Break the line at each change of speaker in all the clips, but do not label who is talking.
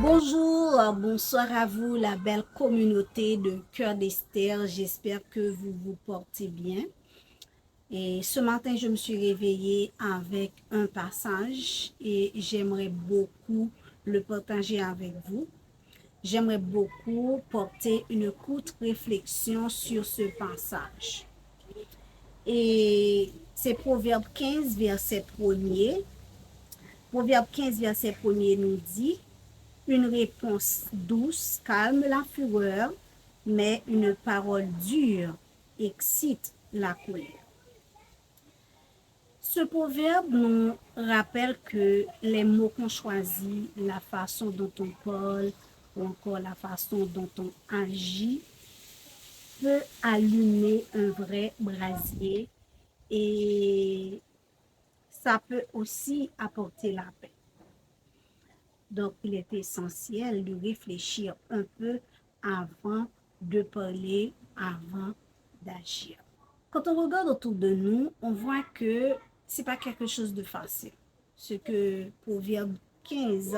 Bonjour, bonsoir à vous, la belle communauté de Cœur d'Esther. J'espère que vous vous portez bien. Et ce matin, je me suis réveillée avec un passage et j'aimerais beaucoup le partager avec vous. J'aimerais beaucoup porter une courte réflexion sur ce passage. Et c'est Proverbe 15, verset 1er. Proverbe 15, verset 1er nous dit: une réponse douce calme la fureur, mais une parole dure excite la colère. Ce proverbe nous rappelle que les mots qu'on choisit, la façon dont on parle ou encore la façon dont on agit peut allumer un vrai brasier et ça peut aussi apporter la paix. Donc, il est essentiel de réfléchir un peu avant de parler, avant d'agir. Quand on regarde autour de nous, on voit que c'est pas quelque chose de facile. Ce que Proverbe 15,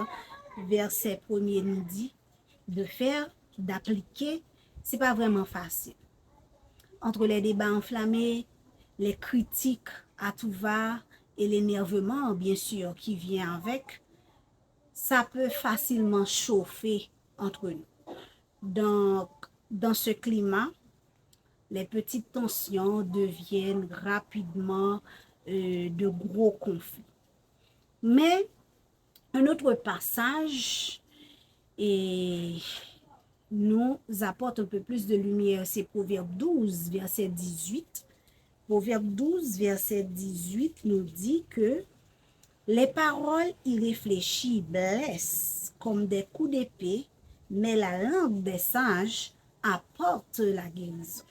verset 1er nous dit de faire, d'appliquer, c'est pas vraiment facile. Entre les débats enflammés, les critiques à tout va et l'énervement, bien sûr, qui vient avec, ça peut facilement chauffer entre nous. Donc, dans ce climat, les petites tensions deviennent rapidement de gros conflits. Mais un autre passage et nous apporte un peu plus de lumière, c'est Proverbe 12, verset 18. Proverbe 12, verset 18 nous dit que les paroles irréfléchies blessent comme des coups d'épée, mais la langue des sages apporte la guérison.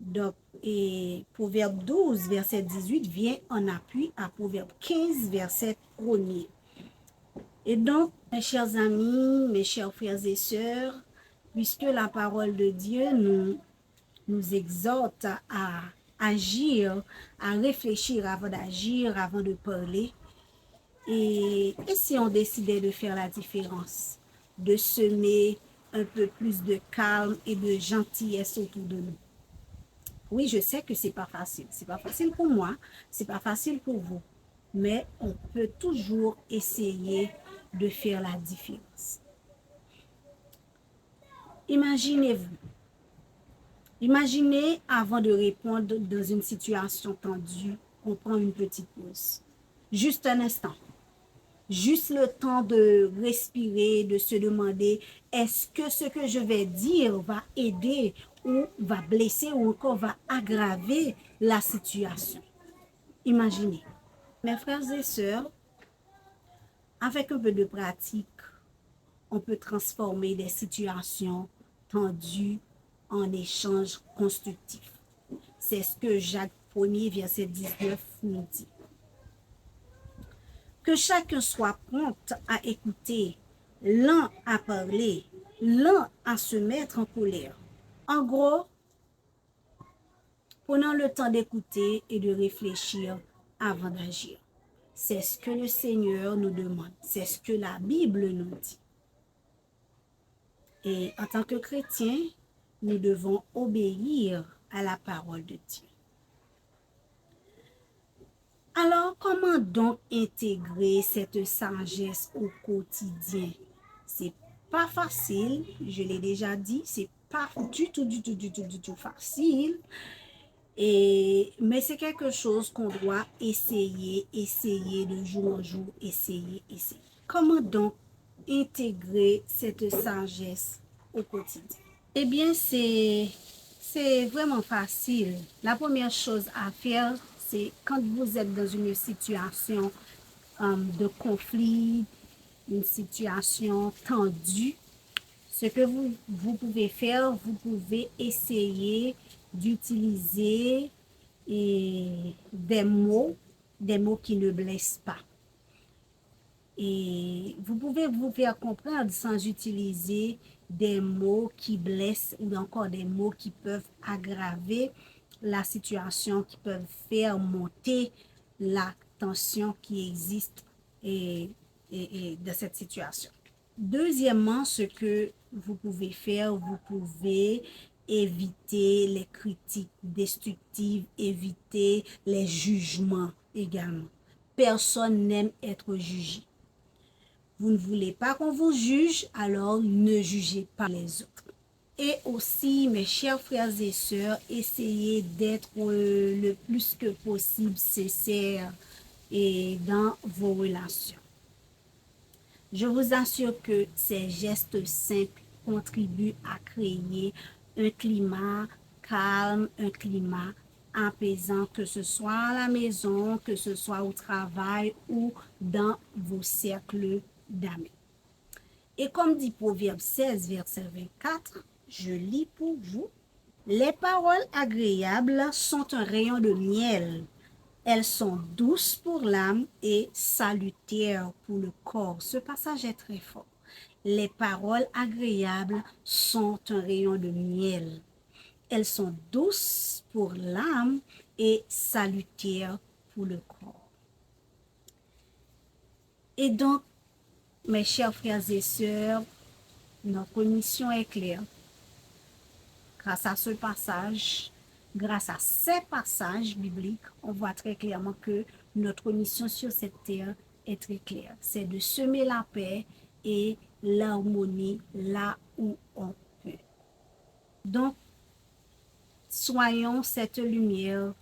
Donc, et Proverbe 12, verset 18 vient en appui à Proverbe 15, verset 1er. Et donc, mes chers amis, mes chers frères et sœurs, puisque la parole de Dieu nous exhorte à agir, à réfléchir avant d'agir, avant de parler, et si on décidait de faire la différence, de semer un peu plus de calme et de gentillesse autour de nous? Oui, je sais que c'est pas facile. C'est pas facile pour moi, c'est pas facile pour vous. Mais on peut toujours essayer de faire la différence. Imaginez-vous. Imaginez avant de répondre dans une situation tendue, on prend une petite pause. Juste un instant. Juste le temps de respirer, de se demander, est-ce que ce que je vais dire va aider ou va blesser ou encore va aggraver la situation? Imaginez. Mes frères et sœurs, avec un peu de pratique, on peut transformer des situations tendues en échanges constructifs. C'est ce que Jacques 1er, verset 19 nous dit. Que chacun soit prompt à écouter, lent à parler, lent à se mettre en colère. En gros, prenons le temps d'écouter et de réfléchir avant d'agir. C'est ce que le Seigneur nous demande. C'est ce que la Bible nous dit. Et en tant que chrétiens, nous devons obéir à la parole de Dieu. Alors, comment donc intégrer cette sagesse au quotidien? C'est pas facile, je l'ai déjà dit, c'est pas du tout facile. Mais c'est quelque chose qu'on doit essayer de jour en jour, essayer. Comment donc intégrer cette sagesse au quotidien? Eh bien, c'est vraiment facile. La première chose à faire, c'est quand vous êtes dans une situation de conflit, une situation tendue, ce que vous pouvez faire, vous pouvez essayer d'utiliser des mots qui ne blessent pas. Et vous pouvez vous faire comprendre sans utiliser des mots qui blessent ou encore des mots qui peuvent aggraver la situation, qui peuvent faire monter la tension qui existe dans cette situation. Deuxièmement, ce que vous pouvez faire, vous pouvez éviter les critiques destructives, éviter les jugements également. Personne n'aime être jugé. Vous ne voulez pas qu'on vous juge, alors ne jugez pas les autres. Et aussi, mes chers frères et sœurs, essayez d'être le plus que possible sincère et dans vos relations. Je vous assure que ces gestes simples contribuent à créer un climat calme, un climat apaisant, que ce soit à la maison, que ce soit au travail ou dans vos cercles d'amis. Et comme dit Proverbe 16, verset 24, je lis pour vous. Les paroles agréables sont un rayon de miel. Elles sont douces pour l'âme et salutaires pour le corps. Ce passage est très fort. Les paroles agréables sont un rayon de miel. Elles sont douces pour l'âme et salutaires pour le corps. Et donc, mes chers frères et sœurs, notre mission est claire. Grâce à ce passage, grâce à ces passages bibliques, on voit très clairement que notre mission sur cette terre est très claire. C'est de semer la paix et l'harmonie là où on peut. Donc, soyons cette lumière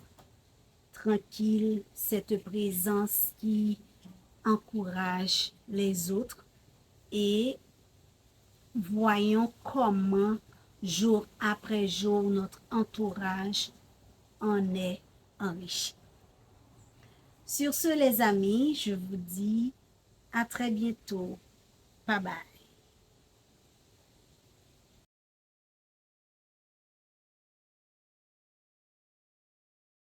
tranquille, cette présence qui encourage les autres et voyons comment jour après jour notre entourage en est enrichi. Sur ce, les amis, je vous dis à très bientôt. Bye bye.